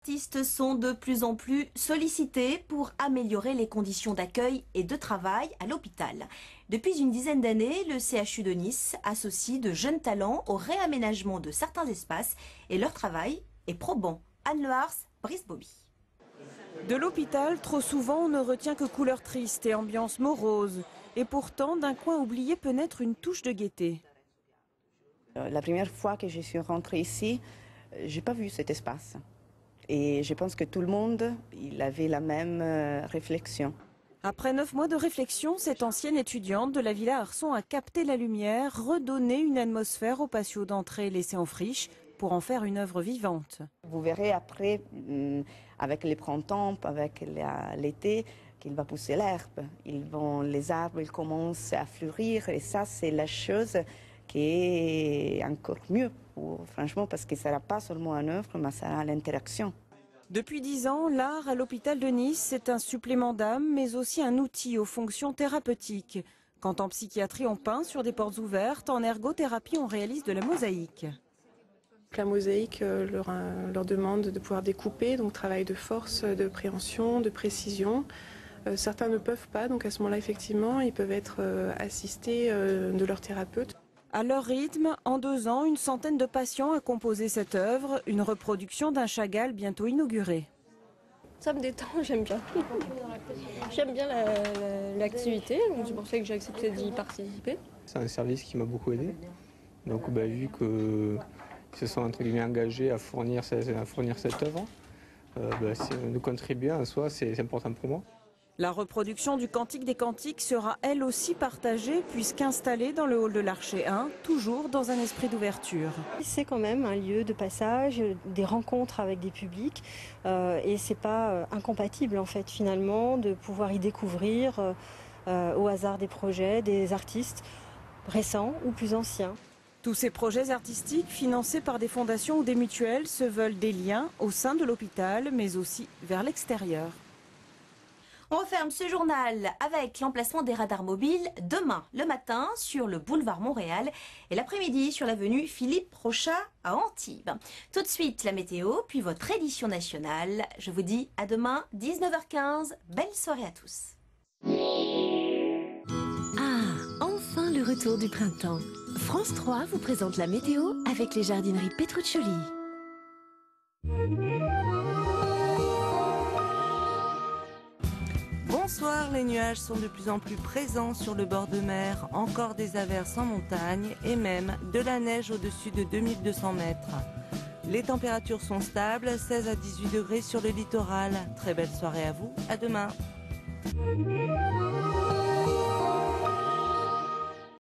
artistes sont de plus en plus sollicités pour améliorer les conditions d'accueil et de travail à l'hôpital. Depuis une dizaine d'années, le CHU de Nice associe de jeunes talents au réaménagement de certains espaces et leur travail est probant. Anne Lehars, Brice Bobby. De l'hôpital, trop souvent, on ne retient que couleurs tristes et ambiance morose. Et pourtant, d'un coin oublié peut naître une touche de gaieté. La première fois que je suis rentrée ici, j'ai pas vu cet espace. Et je pense que tout le monde, il avait la même réflexion. Après 9 mois de réflexion, cette ancienne étudiante de la Villa Arson a capté la lumière, redonné une atmosphère au patio d'entrée laissé en friche pour en faire une œuvre vivante. Vous verrez après, avec les printemps, avec l'été, qu'il va pousser l'herbe. Les arbres ils commencent à fleurir et ça, c'est la chose qui est encore mieux, franchement, parce que ça ne sera pas seulement une œuvre, mais ça sera l'interaction. Depuis 10 ans, l'art à l'hôpital de Nice, c'est un supplément d'âme, mais aussi un outil aux fonctions thérapeutiques. Quand en psychiatrie on peint sur des portes ouvertes, en ergothérapie on réalise de la mosaïque. La mosaïque leur demande de pouvoir découper, donc travail de force, de préhension, de précision. Certains ne peuvent pas, donc à ce moment-là, effectivement, ils peuvent être assistés de leur thérapeute. À leur rythme, en 2 ans, une centaine de patients a composé cette œuvre, une reproduction d'un Chagall bientôt inauguré. Ça me détend, j'aime bien. J'aime bien l'activité, c'est pour ça que j'ai accepté d'y participer. C'est un service qui m'a beaucoup aidé. Donc vu qu'ils se sont entre guillemets engagés à fournir cette œuvre, de contribuer en soi, c'est important pour moi. La reproduction du Cantique des Cantiques sera elle aussi partagée puisqu'installée dans le hall de l'Archer 1, toujours dans un esprit d'ouverture. C'est quand même un lieu de passage, des rencontres avec des publics et c'est pas incompatible en fait finalement de pouvoir y découvrir au hasard des projets, des artistes récents ou plus anciens. Tous ces projets artistiques financés par des fondations ou des mutuelles se veulent des liens au sein de l'hôpital mais aussi vers l'extérieur. On referme ce journal avec l'emplacement des radars mobiles demain le matin sur le boulevard Montréal et l'après-midi sur l'avenue Philippe Rochat à Antibes. Tout de suite la météo, puis votre édition nationale. Je vous dis à demain 19h15. Belle soirée à tous. Ah, enfin le retour du printemps. France 3 vous présente la météo avec les jardineries Petruccioli. Bonsoir, les nuages sont de plus en plus présents sur le bord de mer, encore des averses en montagne et même de la neige au-dessus de 2200 mètres. Les températures sont stables, 16 à 18 degrés sur le littoral. Très belle soirée à vous, à demain.